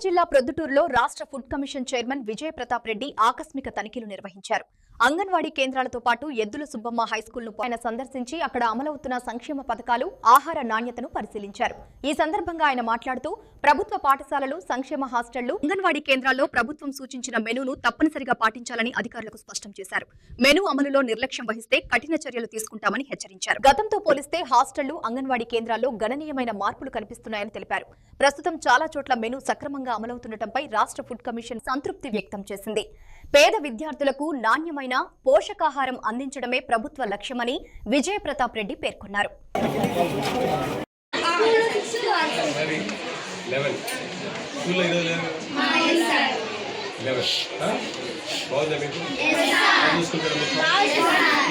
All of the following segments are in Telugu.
జిల్లా ప్రొద్దుటూరులో రాష్ట్ర ఫుడ్ కమిషన్ చైర్మన్ విజయ ప్రతాప్ రెడ్డి ఆకస్మిక తనిఖీలు నిర్వహించారు. అంగన్వాడీ కేంద్రాలతో పాటు ఎద్దుల సుబ్బమ్మ హైస్కూల్ను ఆయన సందర్శించి అక్కడ అమలవుతున్న సంక్షేమ పథకాలు, ఆహార నాణ్యతను పరిశీలించారు. ఈ సందర్భంగా ఆయన మాట్లాడుతూ ప్రభుత్వ పాఠశాలలు, సంక్షేమ హాస్టళ్లు, అంగన్వాడీ కేంద్రాల్లో ప్రభుత్వం సూచించిన మెనూను తప్పనిసరిగా పాటించాలని అధికారులకు స్పష్టం చేశారు. మెనూ అమలులో నిర్లక్ష్యం వహిస్తే కఠిన చర్యలు తీసుకుంటామని హెచ్చరించారు. గతంతో పోలిస్తే హాస్టళ్లు, అంగన్వాడీ కేంద్రాల్లో గణనీయమైన మార్పులు కనిపిస్తున్నాయని తెలిపారు. ప్రస్తుతం చాలా చోట్ల మెనూ సక్రమంగా అమలవుతుండటంపై రాష్ట్ర ఫుడ్ కమిషన్ సంతృప్తి వ్యక్తం చేసింది. పేద విద్యార్థులకు నాణ్యమైన పోషకాహారం అందించడమే ప్రభుత్వ లక్ష్యమని విజయ ప్రతాప్ రెడ్డి పేర్కొన్నారు.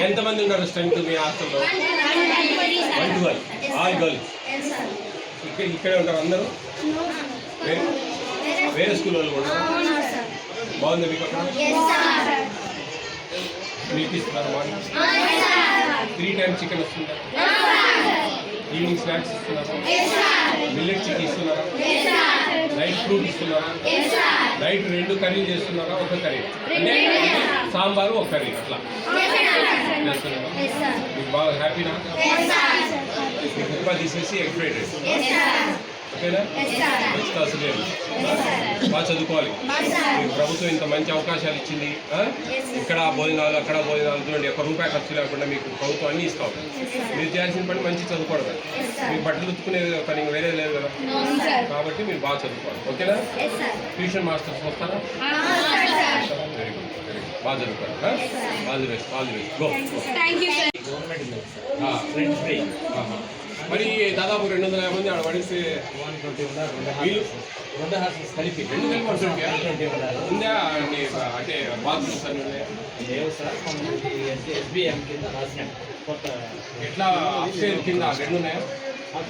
ఎంతమంది ఉన్నారు స్ట్రెంత్ మీ హాస్టల్లో? ఆల్ గర్ల్స్ ఇక్కడే ఉంటారు అందరూ? వేరే స్కూల్ వాళ్ళు కూడా బాగుంది మీకు అక్కడ? మీకు ఇస్తున్నారు మార్నింగ్ 3 times చికెన్ ఇస్తున్నారు, ఈవినింగ్ స్నాక్స్ ఇస్తున్నారా, మిల్లెట్ చికెన్ ఇస్తున్నారా, నైట్ ఫ్రూట్ ఇస్తున్నారా, నైట్ 2 కర్రీలు చేస్తున్నారా, ఒక కర్రీ అంటే సాంబారు ఒక కర్రీ అట్లా చేస్తున్నారా? మీకు బాగా హ్యాపీనా? మీకు ఉప్మా తీసేసి ఎగ్ ఫ్రైడ్ రైస్ ఓకేనా? మంచి క్లాసు లేదు, బాగా చదువుకోవాలి. మీకు ప్రభుత్వం ఇంత మంచి అవకాశాలు ఇచ్చింది. ఇక్కడ భోజనాలు, అక్కడ భోజనాలు, చూడండి, ₹1 ఖర్చు లేకుండా మీకు ప్రభుత్వం అన్నీ ఇస్తాం. మీరు చేయాల్సిన పని మంచి చదువుకోవడం. మీకు బట్టలు ఉతుకునే పని వేరే లేదు కదా, కాబట్టి మీరు బాగా చదువుకోవాలి. ఓకేనా? ట్యూషన్ మాస్టర్స్ వస్తారా? వెరీ గుడ్, వెరీ గుడ్, బాగా చదువుకోవాలి. All the best, all the best, go. మరి దాదాపు 250 మంది ఆడ పడిస్తే వీళ్ళు కలిపి 220 ఉందా? అంటే బాత్రూమ్స్ అన్నీ ఉన్నాయా? ఎట్లా అప్స్టేర్ కింద 2 ఉన్నాయా? మరి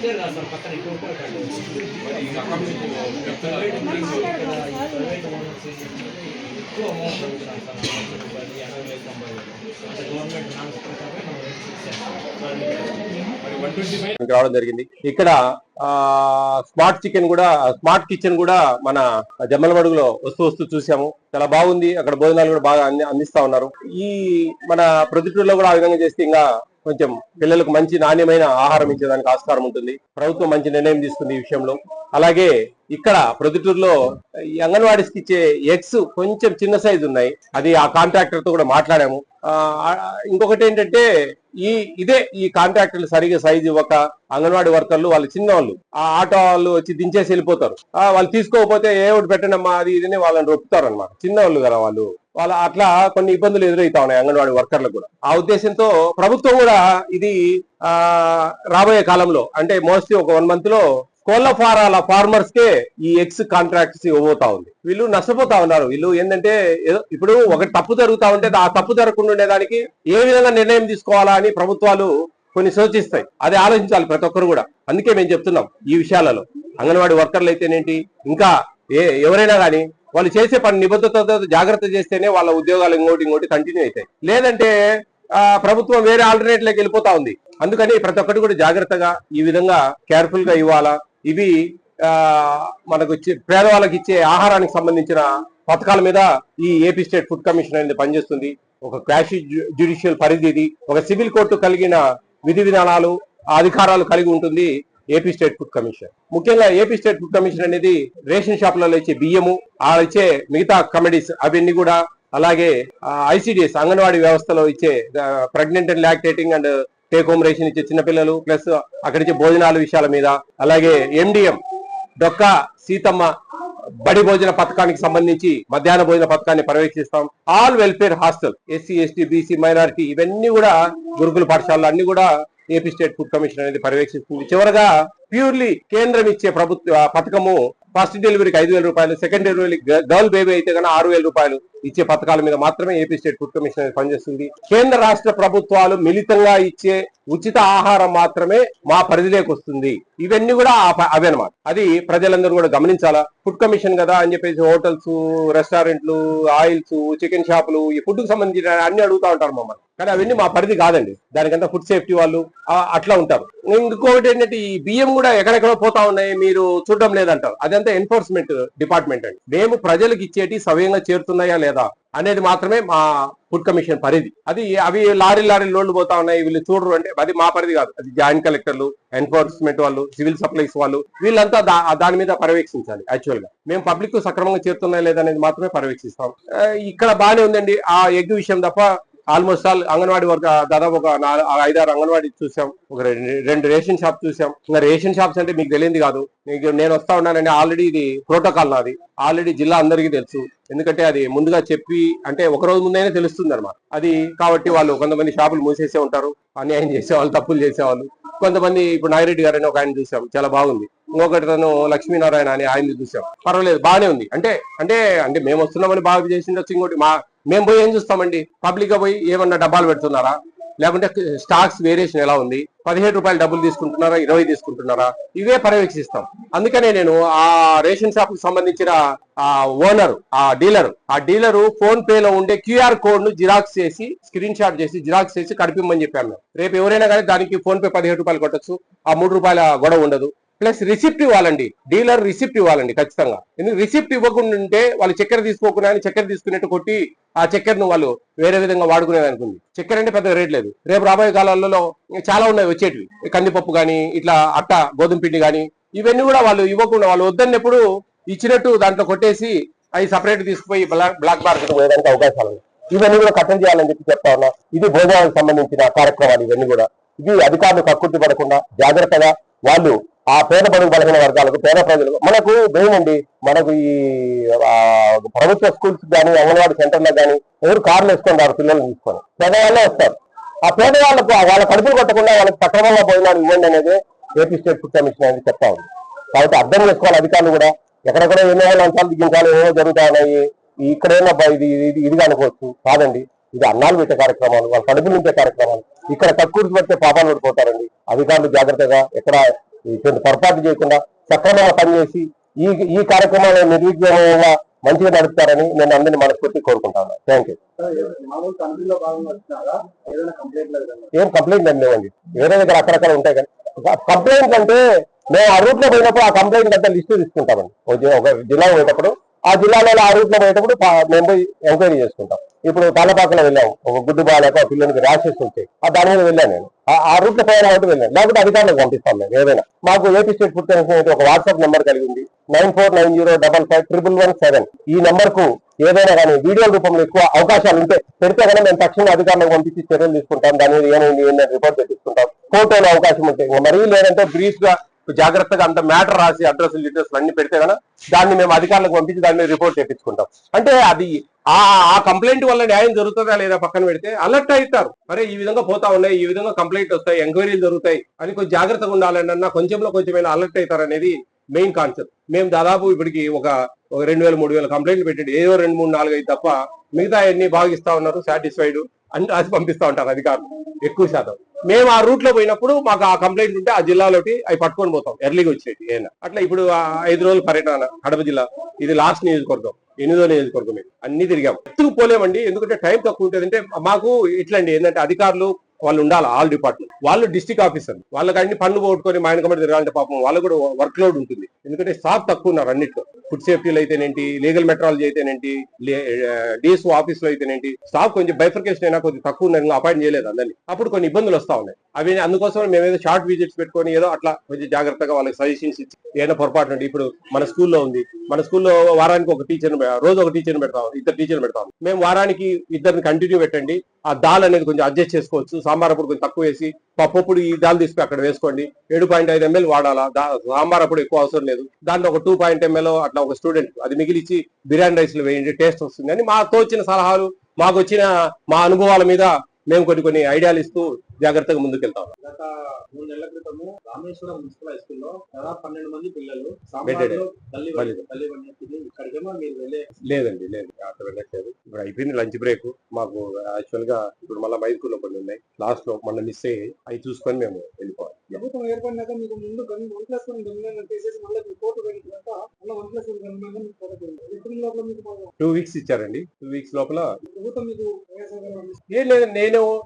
అక్కడ చెప్తున్నారు రావడం జరిగింది. ఇక్కడ స్మార్ట్ కిచెన్ కూడా మన జమ్మలమడుగులో వస్తూ చూసాము. చాలా బాగుంది. అక్కడ భోజనాలు కూడా బాగా అందిస్తా ఉన్నారు. ఈ మన ప్రొద్దుటూరులో కూడా ఆ విధంగా చేస్తే ఇంకా కొంచెం పిల్లలకు మంచి నాణ్యమైన ఆహారం ఇచ్చేదానికి ఆస్కారం ఉంటుంది. ప్రభుత్వం మంచి నిర్ణయం తీసుకుంది ఈ విషయంలో. అలాగే ఇక్కడ ప్రొద్దుటూరులో ఈ అంగన్వాడీస్కి ఇచ్చే ఎగ్స్ కొంచెం చిన్న సైజు ఉన్నాయి. అది ఆ కాంట్రాక్టర్ తో కూడా మాట్లాడాము. ఇంకొకటి ఏంటంటే ఈ కాంట్రాక్టర్లు సరిగా సైజు ఇవ్వక అంగన్వాడీ వర్కర్లు వాళ్ళు చిన్నవాళ్ళు, ఆ ఆటో వాళ్ళు వచ్చి దించేసి వెళ్ళిపోతారు. వాళ్ళు తీసుకోకపోతే ఏ ఒకటి పెట్టండమ్మా అది ఇదని వాళ్ళని రొప్పుతారు అనమాట. చిన్నవాళ్ళు కదా వాళ్ళు అట్లా కొన్ని ఇబ్బందులు ఎదురవుతా ఉన్నాయి అంగన్వాడీ వర్కర్లకు కూడా. ఆ ఉద్దేశంతో ప్రభుత్వం కూడా ఇది రాబోయే కాలంలో అంటే మోస్ట్లీ ఒక 1 month లో కోళ్ల ఫారాల ఫార్మర్స్ కే ఈ ఎగ్స్ కాంట్రాక్ట్స్ ఇవ్వబోతా ఉంది. వీళ్ళు నష్టపోతా ఉన్నారు. వీళ్ళు ఏంటంటే ఇప్పుడు ఒకటి తప్పు జరుగుతా ఉంటే ఆ తప్పు జరగకుండా ఉండేదానికి ఏ విధంగా నిర్ణయం తీసుకోవాలా అని ప్రభుత్వాలు కొన్ని సూచిస్తాయి. అది ఆలోచించాలి ప్రతి ఒక్కరు కూడా. అందుకే మేము చెప్తున్నాం ఈ విషయాలలో అంగన్వాడీ వర్కర్లు అయితేనేంటి, ఇంకా ఎవరైనా కానీ వాళ్ళు చేసే పని నిబద్ధతతో జాగ్రత్త చేస్తేనే వాళ్ళ ఉద్యోగాలు ఇంకోటి కంటిన్యూ అవుతాయి. లేదంటే ప్రభుత్వం వేరే ఆల్టర్నేట్లోకి వెళ్ళిపోతా ఉంది. అందుకని ప్రతి ఒక్కటి కూడా జాగ్రత్తగా ఈ విధంగా కేర్ఫుల్ గా ఇవ్వాలా. ఇవి మనకు పేదవాళ్ళకి ఇచ్చే ఆహారానికి సంబంధించిన పథకాల మీద ఈ ఏపీ స్టేట్ ఫుడ్ కమిషన్ అనేది పనిచేస్తుంది. ఒక క్వాషీ జ్యుడిషియల్ పరిధి ఇది. ఒక సివిల్ కోర్టు కలిగిన విధి విధానాలు, అధికారాలు కలిగి ఉంటుంది ఏపీ స్టేట్ ఫుడ్ కమిషన్. ముఖ్యంగా ఏపీ స్టేట్ ఫుడ్ కమిషన్ అనేది రేషన్ షాపులలో ఇచ్చే బియ్యము, ఇచ్చే మిగతా కమెడీస్ అవన్నీ కూడా, అలాగే ఐసిడిఎస్ అంగన్వాడీ వ్యవస్థలో ఇచ్చే pregnant and lactating and take home ration ఇచ్చే చిన్నపిల్లలు, ప్లస్ అక్కడిచ్చే భోజనాల విషయాల మీద, అలాగే ఎండిఎం డొక్కా సీతమ్మ బడి భోజన పథకానికి సంబంధించి మధ్యాహ్న భోజన పథకాన్ని పర్యవేక్షిస్తాం. All welfare hostel, SC, ST, BC, minority ఇవన్నీ కూడా గురుకుల పాఠశాలలు అన్ని కూడా ఏపీ స్టేట్ ఫుడ్ కమిషన్ అనేది పర్యవేక్షిస్తుంది. చివరగా ప్యూర్లీ కేంద్రం ఇచ్చే ప్రభుత్వ పథకము ఫస్ట్ డెలివరీకి 5,000 రూపాయలు, సెకండ్ డెలివరీకి గర్ల్ బేబీ అయితే కన్నా 6,000 రూపాయలు ఇచ్చే పథకాల మీద మాత్రమే ఏపీ స్టేట్ ఫుడ్ కమిషన్ అనేది పనిచేస్తుంది. కేంద్ర రాష్ట్ర ప్రభుత్వాలు మిళితంగా ఇచ్చే ఉచిత ఆహారం మాత్రమే మా పరిధిలోకి వస్తుంది. ఇవన్నీ కూడా అవే అనమాట. అది ప్రజలందరూ కూడా గమనించాలా. ఫుడ్ కమిషన్ కదా అని చెప్పేసి హోటల్స్, రెస్టారెంట్లు, ఆయిల్స్, చికెన్ షాపులు, ఈ ఫుడ్ కు సంబంధించిన అన్ని అడుగుతా ఉంటారు మమ్మల్ని. కానీ అవన్నీ మా పరిధి కాదండి. దానికంతా ఫుడ్ సేఫ్టీ వాళ్ళు అట్లా ఉంటారు. ఇంకొకటి ఏంటంటే ఈ బియ్యం కూడా ఎక్కడెక్కడో పోతా ఉన్నాయి, మీరు చూడడం లేదంటారు. అదంతా ఎన్ఫోర్స్మెంట్ డిపార్ట్మెంట్ అండి. మేము ప్రజలకు ఇచ్చేటి సవ్యంగా చేరుతున్నాయా లేదా అనేది మాత్రమే మా ఫుడ్ కమిషన్ పరిధి. అవి లారీ లోడ్లు పోతా ఉన్నాయి, వీళ్ళు చూడరు అంటే అది మా పరిధి కాదు. అది జాయింట్ కలెక్టర్లు, ఎన్ఫోర్స్మెంట్ వాళ్ళు, సివిల్ సప్లైస్ వాళ్ళు, వీళ్ళంతా దాని మీద పర్యవేక్షించాలి. యాక్చువల్ గా మేము పబ్లిక్ సక్రమంగా చేరుతున్నాయా లేదా అనేది మాత్రమే పర్యవేక్షిస్తాం. ఇక్కడ బాగానే ఉందండి ఆ ఎగ్ విషయం తప్ప. ఆల్మోస్ట్ ఆల్ అంగన్వాడీ వర్క్ దాదాపు ఒక 5-6 అంగన్వాడీ చూసాం, ఒక 2 రేషన్ షాప్ చూసాం. ఇంకా రేషన్ షాప్స్ అంటే మీకు తెలియంది కాదు. నేను వస్తా ఉన్నానండి, ఆల్రెడీ ఇది ప్రోటోకాల్ నాది, ఆల్రెడీ జిల్లా అందరికీ తెలుసు. ఎందుకంటే అది ముందుగా చెప్పి అంటే ఒక రోజు ముందైనా తెలుస్తుంది అనమాట. అది కాబట్టి వాళ్ళు కొంతమంది షాపులు మూసేసే ఉంటారు, అన్యాయం చేసేవాళ్ళు, తప్పులు చేసేవాళ్ళు. కొంతమంది ఇప్పుడు నాగిరెడ్డి గారు అని ఒక ఆయన చూసాం, చాలా బాగుంది. ఇంకొకటి తను లక్ష్మీనారాయణ అని ఆయన చూసాం, పర్వాలేదు బాగానే ఉంది. అంటే అంటే అంటే మేము వస్తున్నామని బాగా చేసిండొచ్చు. ఇంకోటి మేము పోయి ఏం చూస్తామండి, పబ్లిక్ గా పోయి ఏమన్నా డబ్బాలు పెడుతున్నారా, లేకుంటే స్టాక్స్ వేరియేషన్ ఎలా ఉంది, 17 రూపాయలు డబ్బులు తీసుకుంటున్నారా, 20 తీసుకుంటున్నారా, ఇవే పర్యవేక్షిస్తాం. అందుకనే నేను ఆ రేషన్ షాప్ కు సంబంధించిన ఓనర్, ఆ డీలరు ఫోన్ పే లో ఉండే QR కోడ్ ను జిరాక్స్ చేసి, స్క్రీన్ షాట్ చేసి జిరాక్స్ చేసి కడిపిమ్మని చెప్పాను. రేపు ఎవరైనా కానీ దానికి ఫోన్ పే 17 రూపాయలు కొట్టచ్చు, ఆ 3 రూపాయల గొడవ ఉండదు. ప్లస్ రిసిప్ట్ ఇవ్వాలండి, డీలర్ రిసిప్ట్ ఇవ్వాలండి ఖచ్చితంగా. ఎందుకు రిసిప్ట్ ఇవ్వకుండా ఉంటే వాళ్ళు చక్కెర తీసుకోకుండా చక్కెర తీసుకున్నట్టు కొట్టి ఆ చక్కెరను వాళ్ళు వేరే విధంగా వాడుకునేది అనుకుంది. చక్కెర అంటే పెద్ద రేట్ లేదు. రేపు రాబోయే కాలాలలో చాలా ఉన్నాయి వచ్చేటివి, కందిపప్పు కానీ, ఇట్లా అట్ట గోధుమ పిండి కానీ, ఇవన్నీ కూడా వాళ్ళు ఇవ్వకుండా, వాళ్ళు వద్దన్నప్పుడు ఇచ్చినట్టు దాంట్లో కొట్టేసి అవి సపరేట్ తీసుకుపోయి బ్లాక్ మార్కెట్ పోయడానికి అవకాశాలు ఉన్నాయి. ఇవన్నీ కూడా కట్టడి చేయాలని చెప్పి చెప్తా ఉన్నా. ఇది భోజనాలకు సంబంధించిన కార్యక్రమాలు. ఇవన్నీ కూడా ఇది అధికారులు కక్కుర్తి పడకుండా జాగ్రత్తగా వాళ్ళు ఆ పేద బడుగు బలహీన వర్గాలకు, పేద ప్రజలకు, మనకు భయమండి, మనకు ఈ ప్రభుత్వ స్కూల్స్ కానీ, అంగన్వాడీ సెంటర్లకు కానీ ఎవరు కార్లు వేసుకుంటారు, పిల్లల్ని తీసుకొని పేదవాళ్ళే వస్తారు. ఆ పేదవాళ్ళకు వాళ్ళ కడుపులు కొట్టకుండా వాళ్ళకి సక్రమంగా భోజనాలు ఇవ్వండి అనేది ఏపీ స్టేట్ ఫుడ్ కమిషన్ అనేది చెప్తా ఉంది. కాబట్టి అర్థం చేసుకోవాలి అధికారులు కూడా. ఎక్కడెక్కడో ఎన్నో లంచాలు దిగించాలి, ఏమో జరుగుతా ఉన్నాయి, ఇక్కడేమో ఇది అనుకోవచ్చు. కాదండి, ఇది అన్నాలు పెట్టే కార్యక్రమాలు, వాళ్ళ కడుపులు నింపే కార్యక్రమాలు. ఇక్కడ తక్కువ పెడితే పాపాలు పడిపోతారండి. అధికారులు జాగ్రత్తగా ఎక్కడ పొరపాటు చేయకుండా సక్రమంగా పనిచేసి ఈ కార్యక్రమాలను నిర్విఘ్నంగా మంచిగా నడుపుతారని నేను అందరినీ మనస్ఫూర్తి కోరుకుంటాను. Thank you. ఏం కంప్లైంట్ అని లేవండి, వేరే దగ్గర అక్కడక్కడ ఉంటాయి. కానీ కంప్లైంట్ అంటే మేము ఆ రూట్ లో పోయినప్పుడు ఆ కంప్లైంట్ అంతా లిస్టు తీసుకుంటామండి. ఒక జిల్లా పోయేటప్పుడు ఆ జిల్లాలో ఆ రూట్ లో పోయేటప్పుడు మేము పోయి ఎంక్వైరీ చేసుకుంటాం. ఇప్పుడు తాళ్ళపాకలో వెళ్ళాము, ఒక గుడ్డు బాగాలేక పిల్లలకి ర్యాషెస్ వచ్చాయి, దాని మీద వెళ్ళాను నేను. ఆ రూట్ లో పోయిన కాబట్టి వెళ్ళాను, లేకపోతే అధికారులకు పంపిస్తాం మేము ఏదైనా. మాకు ఏపీ స్టేట్ ఫుడ్ కమిషన్ ఒక వాట్సాప్ నెంబర్ కలిగి ఉంది, 9490555117. ఈ నెంబర్ కు ఏదైనా కానీ వీడియో రూపంలో ఎక్కువ అవకాశాలు ఉంటే పెడితే కానీ మేము తక్షణ అధికారులకు పంపించి చర్యలు తీసుకుంటాం. దాని మీద ఏమైంది ఏంటంటే రిపోర్ట్ తెప్పించుకుంటాం. ఫోటోలో అవకాశం ఉంటే, మరీ లేదంటే బ్రీఫ్ గా జాగ్రత్తగా అంత మ్యాటర్ రాసి అడ్రస్లు డీటెయిల్స్ అన్ని పెడితే కనుక దాన్ని మేము అధికారులకు పంపించి దాని మీద రిపోర్ట్ తెప్పించుకుంటాం. అంటే అది ఆ కంప్లైంట్ వల్ల న్యాయం జరుగుతుందా లేదా పక్కన పెడితే అలర్ట్ అవుతారు. అరే ఈ విధంగా పోతా ఉన్నాయి, ఈ విధంగా కంప్లైంట్ వస్తాయి, ఎంక్వైరీలు జరుగుతాయి అని కొంచెం జాగ్రత్తగా ఉండాలన్నా కొంచెంలో కొంచెమైనా అలర్ట్ అవుతారు అనేది మెయిన్ కాన్సెప్ట్. మేము దాదాపు ఇప్పటికి ఒక 2000-3000 కంప్లైంట్లు పెట్టండి, ఏదో 2-3-4-5 తప్ప మిగతా అన్ని బాగా ఇస్తా ఉన్నారు, సాటిస్ఫైడ్ అని రాసి పంపిస్తా ఉంటారు అధికారులు ఎక్కువ శాతం. మేము ఆ రూట్ లో పోయినప్పుడు మాకు ఆ కంప్లైంట్ ఉంటే ఆ జిల్లాలోకి అవి పట్టుకొని పోతాం, ఎర్లీగా వచ్చేది ఏనా. అట్లా ఇప్పుడు 5 రోజుల పర్యటన కడప జిల్లా, ఇది లాస్ట్ నియోజకవర్గం, 8వ నియోజకవర్గం. అన్ని తిరిగాం. ఎత్తుకు పోలేమండి, ఎందుకంటే టైం తక్కువ ఉంటుంది. అంటే మాకు ఇట్లండి ఏంటంటే అధికారులు వాళ్ళు ఉండాలి, ఆల్ డిపార్ట్మెంట్ వాళ్ళు, డిస్ట్రిక్ట్ ఆఫీసర్లు వాళ్ళకి అన్ని పనులు పోగొట్టుకొని మా ఆయనకమ్మడి తిరగాలంటే పాపం వాళ్ళు కూడా వర్క్ లోడ్ ఉంటుంది. ఎందుకంటే స్టాఫ్ తక్కువ ఉన్నారు అన్నిట్లో, ఫుడ్ సేఫ్టీలో అయితేనేంటి, లీగల్ మెట్రాలజీ అయితేనేంటి, డిఎస్ఓ ఆఫీస్ లో అయితేనేంటి, స్టాఫ్ కొంచెం బైఫర్కేషన్ అయినా కొంచెం తక్కువ ఉన్నారు, అపాయింట్ చేయలేదు అందరినీ. అప్పుడు కొన్ని ఇబ్బందులు వస్తా ఉన్నాయి. అవి అందుకోసం మేము ఏదో షార్ట్ విజిట్స్ పెట్టుకొని ఏదో అట్లా కొంచెం జాగ్రత్తగా వాళ్ళకి సజెషన్స్ ఇచ్చి ఏదైనా పొరపాటు ఉంటే, ఇప్పుడు మన స్కూల్లో ఉంది, మన స్కూల్లో వారానికి ఒక టీచర్, రోజు ఒక టీచర్ని పెడతాం, 2 టీచర్లు పెడతాం. మేము వారానికి 2 కంటిన్యూ పెట్టండి. ఆ దాల్ అనేది కొంచెం అడ్జస్ట్ చేసుకోవచ్చు, సాంబార్ అప్పుడు కొంచెం తక్కువ వేసి పప్పు ఈ దాల్ తీసుకుని అక్కడ వేసుకోండి. 7.5 ml వాడాలా, సాంబార్ అప్పుడు ఎక్కువ అవసరం లేదు. దాంట్లో ఒక 2 ml అట్లా ఒక స్టూడెంట్ అది మిగిలిచ్చి బిర్యానీ రైస్ లో వేయండి, టేస్ట్ వస్తుంది అని మాకు వచ్చిన సలహాలు, మాకు వచ్చిన మా అనుభవాల మీద మేము కొన్ని ఐడియాలు ఇస్తూ జాగ్రత్తగా ముందుకెళ్తా ఉన్నాం. గత 3 నెలల క్రితము రామేశ్వరం మున్సిపల్ హై స్కూల్లో దాదాపు 12 మంది పిల్లలు Bedded. తల్లి వండింది. ఇక్కడికేమో మీరు వెళ్ళే లేదండి, లేదు, అక్కడ వెళ్ళట్లేదు. ఇప్పుడు అయిపోయింది లంచ్ బ్రేక్. మాకు యాక్చువల్ గా ఇప్పుడు మళ్ళీ మైదుకూరులో కొన్ని ఉన్నాయి, లాస్ట్ లో మొన్న మిస్ అయ్యి అవి చూసుకొని మేము వెళ్ళిపోవాలి. ప్రభుత్వం ఏర్పడినాక మీకు ముందు 1+1 గవర్నమెంట్ తీసేసి మళ్ళీ కోర్టు వెళ్ళినాక మళ్ళీ 1+1 గవర్నమెంట్ మీకు కోర్టు ఎప్పుడు లోపల మీకు 2 వీక్స్ ఇచ్చారండి. 2 వీక్స్ లోపల ప్రభుత్వం మీకు ఏం లేదు,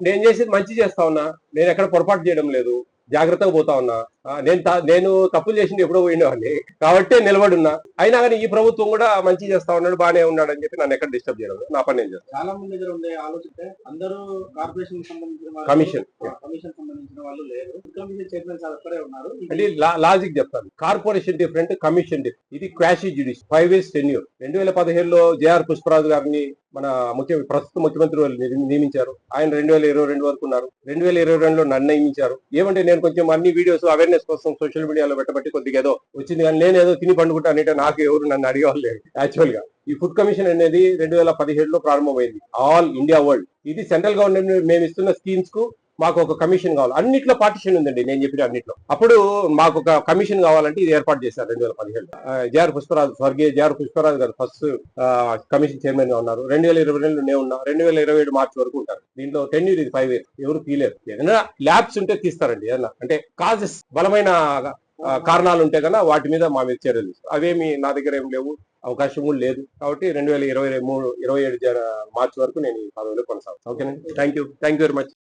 నేను చేసేది మంచి చేస్తా ఉన్నా, నేను ఎక్కడ పొరపాటు చేయడం లేదు, జాగ్రత్తగా పోతా ఉన్నా. నేను తప్పులు చేసింది ఎప్పుడో పోయినవాడిని కాబట్టి నిలబడున్నా. అయినా కానీ ఈ ప్రభుత్వం కూడా మంచి చేస్తా ఉన్నాడు, బాగానే ఉన్నాడు అని చెప్పి నన్ను ఎక్కడ డిస్టర్బ్ చేయడం లేదు. నా పని నేను చేస్తాను. చాలా మంది దగ్గర ఉండే ఆలోచిస్తే అందరూ కార్పొరేషన్ సంబంధించిన వాళ్ళు, కమిషన్ సంబంధించిన వాళ్ళు లేరు. కమిషన్ చైర్మన్ సార్ అక్కడే ఉన్నారు. అంటే లాజిక్ చెప్తాను. Corporation different, commission different. ఇది క్వాషీ జ్యుడిషియల్ 5 years టెన్యూర్. 2017లో జేఆర్ పుష్పరాజు గారిని మన ప్రస్తుత ముఖ్యమంత్రి నియమించారు. ఆయన 2022 వరకు ఉన్నారు. 2022లో నన్ను నియమించారు. ఏమంటే నేను కొంచెం అన్ని వీడియోస్ అవేర్నెస్ కోసం సోషల్ మీడియాలో పెట్టబట్టి కొద్దిగా ఏదో వచ్చింది, కానీ నేను ఏదో తిని పండుకుంటా అంటే నాకు ఎవరు నన్ను అడిగేవాళ్ళు లేదు. యాక్చువల్ గా ఈ ఫుడ్ కమిషన్ అనేది 2017లో ప్రారంభమైంది ఆల్ ఇండియా వరల్డ్. ఇది సెంట్రల్ గవర్నమెంట్ మేము ఇస్తున్న స్కీమ్స్ కు మాకు ఒక కమిషన్ కావాలి. అన్నిట్లో పార్టిషన్ ఉందండి, నేను చెప్పిన అన్నిట్లో. అప్పుడు మాకు ఒక కమిషన్ కావాలంటే ఇది ఏర్పాటు చేశారు 2017. స్వర్గీయ జేఆర్ పుష్పరాజు గారు ఫస్ట్ కమిషన్ చైర్మన్ గా ఉన్నారు. 2022లో నేను ఉన్నా. 2027 మార్చి వరకు ఉంటారు. దీంట్లో టెన్యూర్ ఇది 5 years. ఎవరు తీయలేరు. ఏదైనా ల్యాబ్స్ ఉంటే తీస్తారండి, ఏదైనా అంటే కాజెస్ బలమైన కారణాలు ఉంటే కన్నా వాటి మీద మా మీద చర్యలు తీస్తారు. అవేమి నా దగ్గర ఏం లేవు, అవకాశం కూడా లేదు. కాబట్టి 2027 మార్చి వరకు నేను ఈ పదవిలో కొనసాగుతాను. ఓకేనండి, థ్యాంక్ యూ వెరీ మచ్.